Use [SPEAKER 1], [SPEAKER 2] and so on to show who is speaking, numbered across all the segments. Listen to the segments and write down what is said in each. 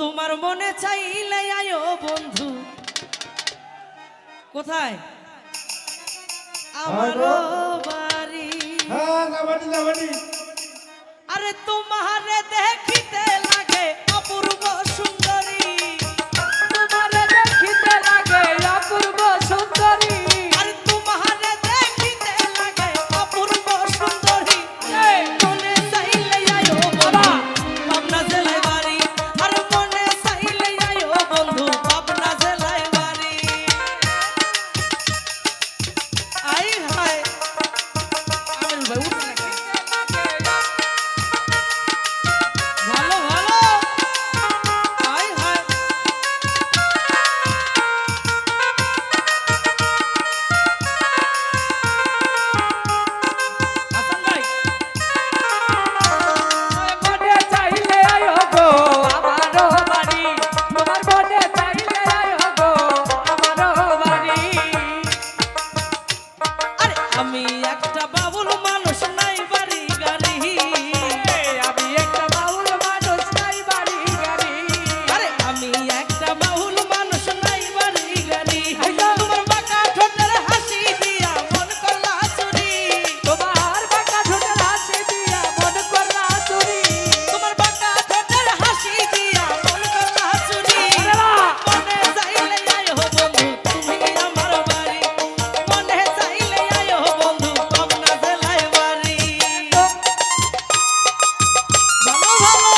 [SPEAKER 1] তোমার মনে চাইলে আয়ো বন্ধু কোথায় আমার বাড়ি। আরে তোমারে দেখিতে লাগে অপূর্ব সুন্দরী,
[SPEAKER 2] তোমারে দেখিতে লাগে অপূর্ব সুন্দরী।
[SPEAKER 1] আরে তোমারে দেখিতে লাগে অপূর্ব সুন্দরী। মনে চাইলে আয়ো বন্ধু পাবনা জেলায় বাড়ি। আরে মনে চাইলে আয়ো বন্ধু পাবনা জেলায় বাড়ি। আই হায় আমিন ভাই উঠ না কেন? ভালো ভালো আই হায় হাসান ভাই
[SPEAKER 2] মনে চাইলে আয়ো গো আমারও বাড়ি, তোমার মনে চাইলে আয়ো গো আমারও বাড়ি।
[SPEAKER 1] আরে আমি একটা বাবুল মানুষ নাই বাড়ি গাড়ি।
[SPEAKER 2] আমি একটা বাউল মানুষ নাই বাড়ি গাড়ি।
[SPEAKER 1] আরে আমি একটা বাবুল মানুষ নাই বাড়ি গাড়ি। তোমার বাঁকা ঠোঁটের হাসি দিয়া মন করলা চুরি।
[SPEAKER 2] তোমার বাঁকা ঠোঁটের হাসি দিয়া মন করলা চুরি।
[SPEAKER 1] তোমার বাঁকা ঠোঁটের হাসি দিয়া মন করলা চুরি। মনে চাইলে আয়ো বন্ধু তুমি আমার বাড়ি। মনে চাইলে আয়ো বন্ধু পাবনা জেলায় বাড়ি। ভালো ভালো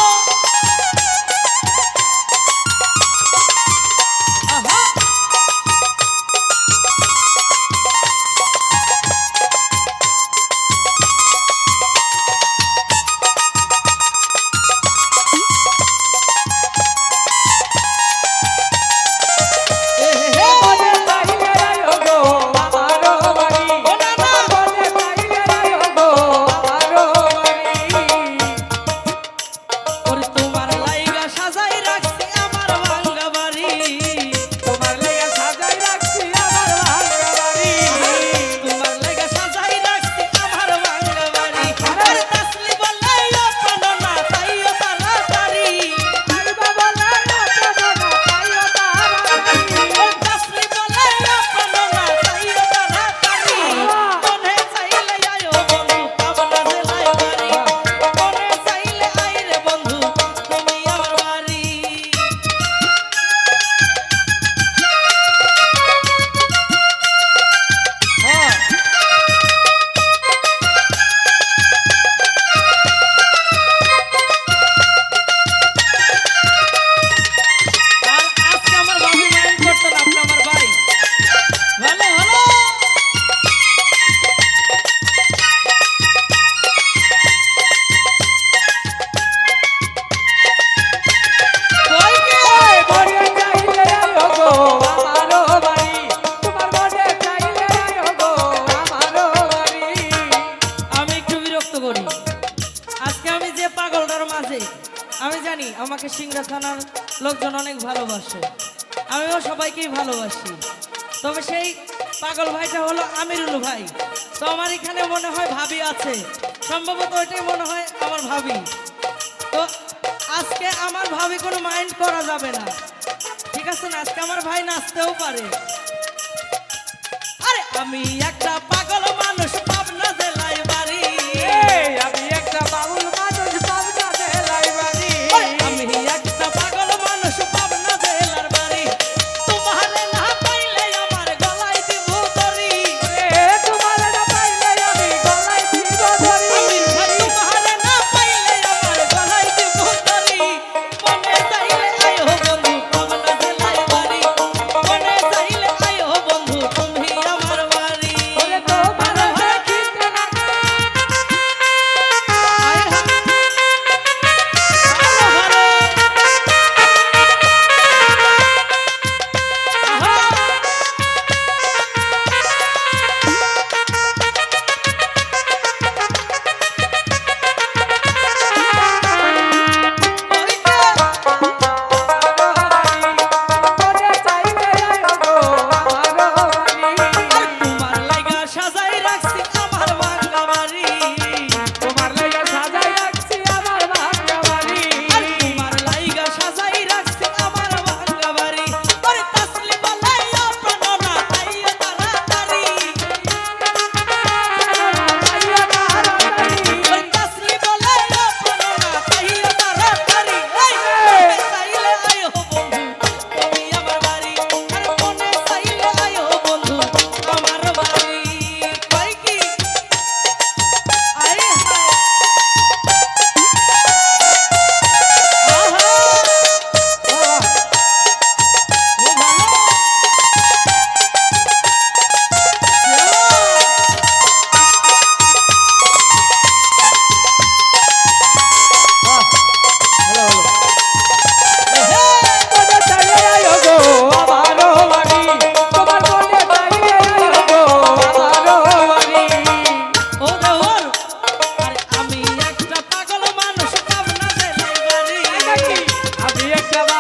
[SPEAKER 1] আহা এ হে হে
[SPEAKER 2] মনে চাইলে আয়ো গো আমারও বাড়ি,
[SPEAKER 1] ও না না
[SPEAKER 2] মনে চাইলে আয়ো গো আমারও বাড়ি।
[SPEAKER 1] ওরে তোমার লাইগা সাজাই রাখছি আমার ভাঙ্গা বাড়ি।
[SPEAKER 2] তোমার লাগা সাজাই রাখছি আমার ভাঙা বাড়ি।
[SPEAKER 1] তোমার লাইগা সাজাই রাখছি আমার ভাঙ্গা বাড়ি। আরে তাসলি বলে আপনো না তাইও তাড়াতাড়ি।
[SPEAKER 2] আইবা বলে না প্রাণনা পাইও তাড়াতাড়ি।
[SPEAKER 1] ও তাসলি বলে আপনো না তাইও তাড়াতাড়ি। মনে চাইলে আয়ো বন্ধু পাবনা জেলায় বাড়ি। মনে চাইলে আইরে বন্ধু তুমি আমার বাড়ি। হ্যাঁ আর আজকে আমার ভাবি মাইন্ড করতো না, আপনি আমার ভাই। ভালো ভালো কই কে?
[SPEAKER 2] মনে চাইলে আয়ো গো আমারও বাড়ি, তোমার মনে চাইলে আয়ো গো আমারও বাড়ি।
[SPEAKER 1] আমি একটু বিরক্ত করি আজকে। আমি যে পাগলটার মাঝে আমি জানি আমাকে সিংড়া থানার লোকজন অনেক ভালোবাসে, আমিও সবাইকেই ভালোবাসি। তবে সেই পাগল ভাইটা হলো আমিরুল ভাই। তো আমার এখানে মনে হয় ভাবি আছে, সম্ভবত ওইটাই মনে হয় আমার ভাবি। তো আজকে আমার ভাবি কোনো মাইন্ড করা যাবে না, ঠিক আছে না? আজকে আমার ভাই নাচতেও পারে। আরে আমি একটা পাগল মানুষ পাবনা জেলায় বাড়ি।
[SPEAKER 2] আমি একটা বাউল মানুষ পাবনা জেলায় বাড়ি।
[SPEAKER 1] আমি একটা পাগল মানুষ পাবনা জেলার বাড়ি। তোমারে না পাইলে আমার গলায় দিব দড়ি।
[SPEAKER 2] তোমার না পাইলে আমি গলায় দিব ধরি।
[SPEAKER 1] তোমারে না পাইলে আমার গলায় দিব দড়ি। মনে চাইলে আয়ো বন্ধু পাবনা জেলায় বাড়ি। মনে চাইলে আয়ো বন্ধু তুমি আমার বাড়ি।
[SPEAKER 2] তোমার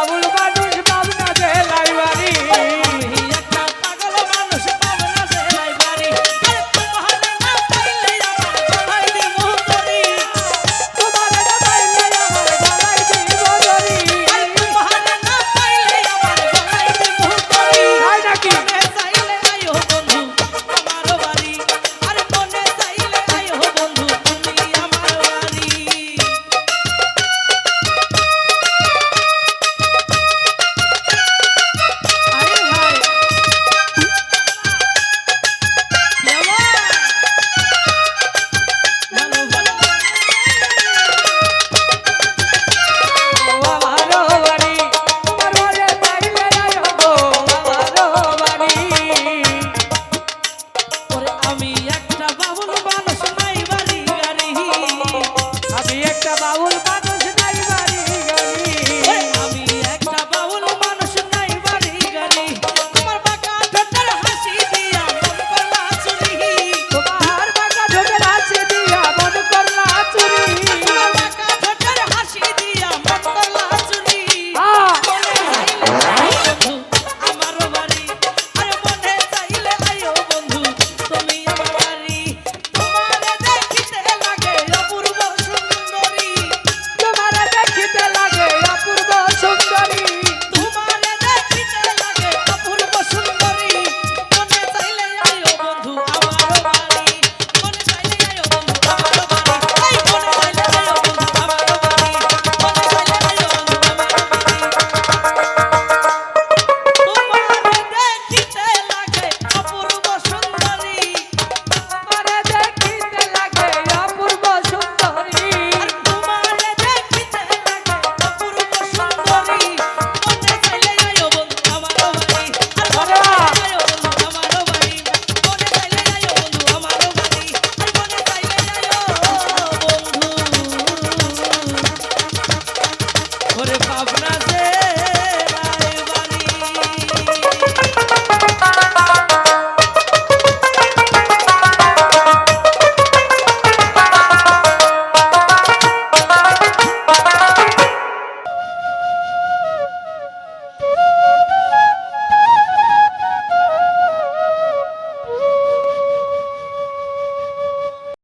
[SPEAKER 2] বাবুল বানু